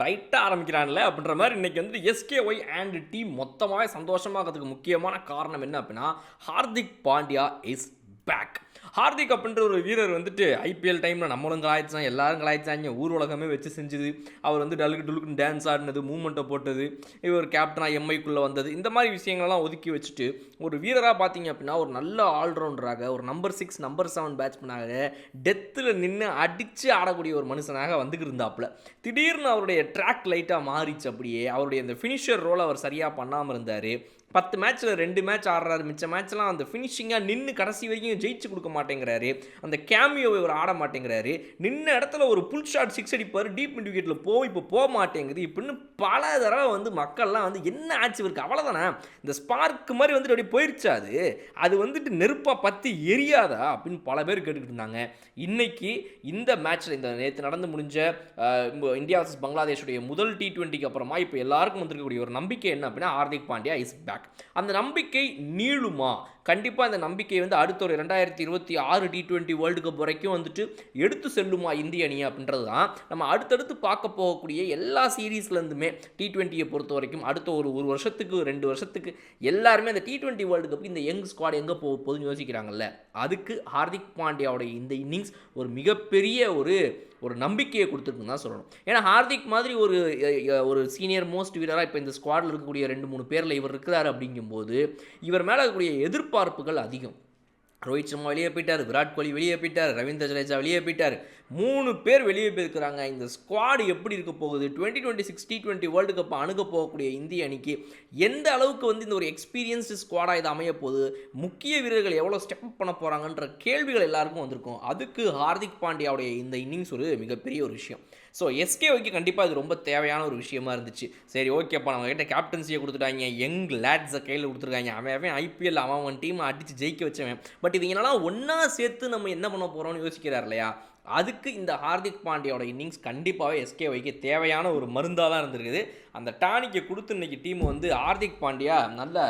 பிரைட்டாக ஆரம்பிக்கிறான்ல அப்படின்ற மாதிரி இன்றைக்கி வந்து எஸ்கேஒய் அண்ட் டீம் மொத்தமாகவே சந்தோஷமாகிறதுக்கு முக்கியமான காரணம் என்ன அப்படின்னா ஹார்திக் பாண்டியா இஸ் பேக். ஹார்திக் அப்படின்ற ஒரு வீரர் வந்துட்டு ஐபிஎல் டைமில் நம்மளும் கலாய்ச்சான், எல்லாரும் கலாய்ச்சாங்க, ஊர் உலகமே வச்சு செஞ்சுது. அவர் வந்து டலுக்குன்னு டான்ஸ் ஆடினது, மூமெண்ட்டை போட்டது, இவர் கேப்டனாக எம்ஐக்குள்ளே வந்தது, இந்த மாதிரி விஷயங்கள்லாம் ஒதுக்கி வச்சுட்டு ஒரு வீரராக பார்த்தீங்க அப்படின்னா ஒரு நல்ல ஆல்ரவுண்டராக, ஒரு நம்பர் 6 நம்பர் 7 பேட்ஸ்மேனாக டெத்தில் நின்று அடித்து ஆடக்கூடிய ஒரு மனுஷனாக வந்துக்கிட்டு இருந்தாப்புல திடீர்னு அவருடைய ட்ராக் லைட்டாக மாறிச்சு. அப்படியே அவருடைய அந்த ஃபினிஷர் ரோல் அவர் சரியாக பண்ணாமல் இருந்தார். 10 மேட்ச்சில் 2 மேட்ச் ஆடுறாரு, மிச்ச மேட்ச்லாம் அந்த ஃபினிஷிங்காக நின்று கடைசி வரைக்கும் ஜெயிச்சு கொடுக்க மாட்டேங்கிறாரு. அந்த கேமியோவை இவர் ஆட மாட்டேங்கிறாரு. நின்ன இடத்துல ஒரு புல் ஷாட் 6 அடிப்பார், டீப் மிட் விக்கெட்டில் இப்போ போக மாட்டேங்குது. இப்படின்னு பல தடவை வந்து மக்கள்லாம் வந்து என்ன ஆச்சு இவருக்கு, அவ்வளோதானே இந்த ஸ்பார்க் மாதிரி வந்துட்டு அப்படியே போயிடுச்சா, அது வந்துட்டு நெருப்பாக பற்றி எரியாதா அப்படின்னு பல பேர் கேட்டுக்கிட்டு இருந்தாங்க. இன்னைக்கு இந்த மேட்ச்சில், இந்த நேற்று நடந்து முடிஞ்ச இந்தியா வர்சஸ் பங்களாதேஷுடைய முதல் T20க்கு அப்புறமா இப்போ எல்லாருக்கும் வந்திருக்கக்கூடிய ஒரு நம்பிக்கை என்ன அப்படின்னா ஹார்திக் பாண்டியா இஸ் பேக். அந்த நம்பிக்கை நீளுமா? கண்டிப்பாக இந்த நம்பிக்கை வந்து அடுத்த ஒரு 2026 T20 வேர்ல்டு கப் வரைக்கும் வந்துட்டு எடுத்து செல்லுமா இந்திய அணி அப்படின்றது தான் நம்ம அடுத்தடுத்து பார்க்க போகக்கூடிய எல்லா சீரீஸ்லேருந்துமே. T20யை பொறுத்த வரைக்கும் அடுத்த ஒரு வருஷத்துக்கு 2 வருஷத்துக்கு எல்லாருமே அந்த T20 வேர்ல்டு கப் இந்த யங் ஸ்குவாட் எங்கே போகுதுன்னு யோசிக்கிறாங்கல்ல. அதுக்கு ஹார்திக் பாண்டியாவுடைய இந்த இன்னிங்ஸ் ஒரு மிகப்பெரிய ஒரு நம்பிக்கையை கொடுத்துருக்குன்னு தான் சொல்லணும். ஏன்னா ஹார்திக் மாதிரி ஒரு சீனியர் மோஸ்ட் வீரராக இப்போ இந்த ஸ்குவாடில் இருக்கக்கூடிய 2-3 பேரில் இவர் இருக்கிறார் அப்படிங்கும்போது இவர் மேலே இருக்கக்கூடிய எதிர்பார்ப்புகள் அதிகம். ரோஹித் சர்மா வெளியே போயிட்டார், விராட் கோலி வெளியே போயிட்டார், ரவீந்திர ஜடேஜா வெளியே போயிட்டார், 3 பேர் வெளியே போயிருக்கிறாங்க. இந்த ஸ்குவாடு எப்படி இருக்க போகுது? 2026 T20 வேர்ல்டு கப் அணுக போகக்கூடிய இந்திய அணிக்கு எந்த அளவுக்கு வந்து இந்த ஒரு எக்ஸ்பீரியன்ஸ்டு ஸ்குவாடாக இது அமைய போகுது, முக்கிய வீரர்கள் எவ்வளோ ஸ்டெப் அப் பண்ண போகிறாங்கன்ற கேள்விகள் எல்லாருக்கும் வந்திருக்கும். அதுக்கு ஹார்திக் பாண்டியாவுடைய இந்த இன்னிங்ஸ் ஒரு மிகப்பெரிய ஒரு விஷயம். ஸோ எஸ்கேஒய்க்கு கண்டிப்பாக இது ரொம்ப தேவையான ஒரு விஷயமா இருந்துச்சு. சரி ஓகேப்பா, நம்ம கிட்ட கேப்டன்சியை கொடுத்துட்டாங்க, யங் லேட்ஸை கையில் கொடுத்துருக்காங்க, அவன் ஐபிஎல் அவன் டீமை அடித்து ஜெயிக்க வச்சவன், பட் இவங்கெல்லாம் ஒன்றா சேர்த்து நம்ம என்ன பண்ண போகிறோம்னு யோசிக்கிறார் இல்லையா? அதுக்கு இந்த ஹார்திக் பாண்டியாவோட இன்னிங்ஸ் கண்டிப்பாகவே எஸ்கேஒய்க்கு தேவையான ஒரு மருந்தாக தான் இருந்திருக்குது. அந்த டானிக்கை கொடுத்து இன்றைக்கி டீம் வந்து ஹார்திக் பாண்டியா நல்லா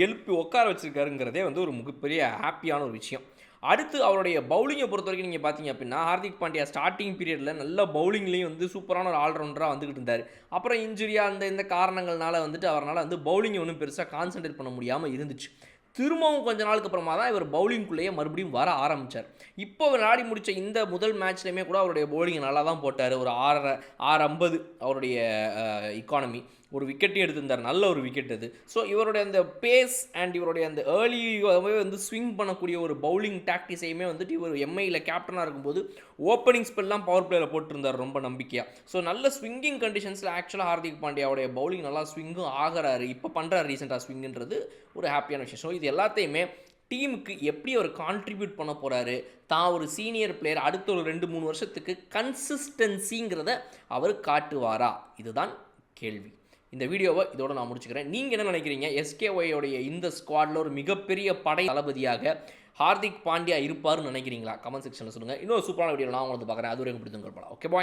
எழுப்பி உட்கார வச்சுருக்காருங்கிறதே வந்து ஒரு மிகப்பெரிய ஹாப்பியான ஒரு விஷயம். அடுத்து அவருடைய பவுலிங்கை பொறுத்த வரைக்கும் நீங்கள் பார்த்தீங்க அப்படின்னா ஹார்திக் பாண்டியா ஸ்டார்டிங் பீரியடில் நல்ல பவுலிங்லேயும் வந்து சூப்பரான ஒரு ஆல்ரவுண்டராக வந்துக்கிட்டு இருந்தார். அப்புறம் இன்ஜுரியாக இந்த காரணங்கள்னால வந்துட்டு அவரால் வந்து பவுலிங்கை ஒன்றும் பெருசாக கான்சன்ட்ரேட் பண்ண முடியாமல் இருந்துச்சு. திரும்பவும் கொஞ்ச நாளுக்கு அப்புறமா தான் இவர் பவுலிங்குள்ளேயே மறுபடியும் வர ஆரம்பித்தார். இப்போ விளையாடி முடித்த இந்த முதல் மேட்ச்லேயுமே கூட அவருடைய பவுலிங்கை நல்லா தான் போட்டார். ஒரு 6.50 அவருடைய எக்கானமி, ஒரு விக்கெட்டையும் எடுத்திருந்தார், நல்ல ஒரு விக்கெட் அது. ஸோ இவருடைய அந்த பேஸ் அண்ட் இவருடைய அந்த ஏர்லியாகவே வந்து ஸ்விங் பண்ணக்கூடிய ஒரு பவுலிங் டாக்டிஸையுமே வந்துட்டு இவர் எம்ஐயில் கேப்டனாக இருக்கும்போது ஓப்பனிங் ஸ்பெல்லாம் பவர் பிளேயில் போட்டிருந்தார் ரொம்ப நம்பிக்கையாக. ஸோ நல்ல ஸ்விங்கிங் கண்டிஷன்ஸில் ஆக்சுவலாக ஹார்திக் பாண்டியாவுடைய பவுலிங் நல்லா ஸ்விங்கும் ஆகிறாரு, இப்போ பண்ணுறாரு ரீசெண்டாக ஸ்விங்குன்றது ஒரு ஹாப்பியான விஷயம். ஸோ இது எல்லாத்தையுமே டீமுக்கு எப்படி அவர் கான்ட்ரிபியூட் பண்ண போகிறாரு, தான் ஒரு சீனியர் பிளேயர் அடுத்த ஒரு 2-3 வருஷத்துக்கு கன்சிஸ்டன்சிங்கிறத அவர் காட்டுவாரா, இதுதான் கேள்வி. இந்த வீடியோவை இதோட நான் முடிச்சுக்கிறேன். நீங்கள் என்ன நினைக்கிறீங்க? எஸ்கேஒய்யோடைய இந்த ஸ்குவாடில் ஒரு மிகப்பெரிய படை தளபதியாக ஹார்திக் பாண்டியா இருப்பார்னு நினைக்கிறீங்களா? கமெண்ட் செக்ஷனில் சொல்லுங்கள். இன்னொரு சூப்பரான வீடியோ நான் உங்களுக்கு பார்க்குறேன். அது வரைக்கும் பிடித்துங்க. Okay bye.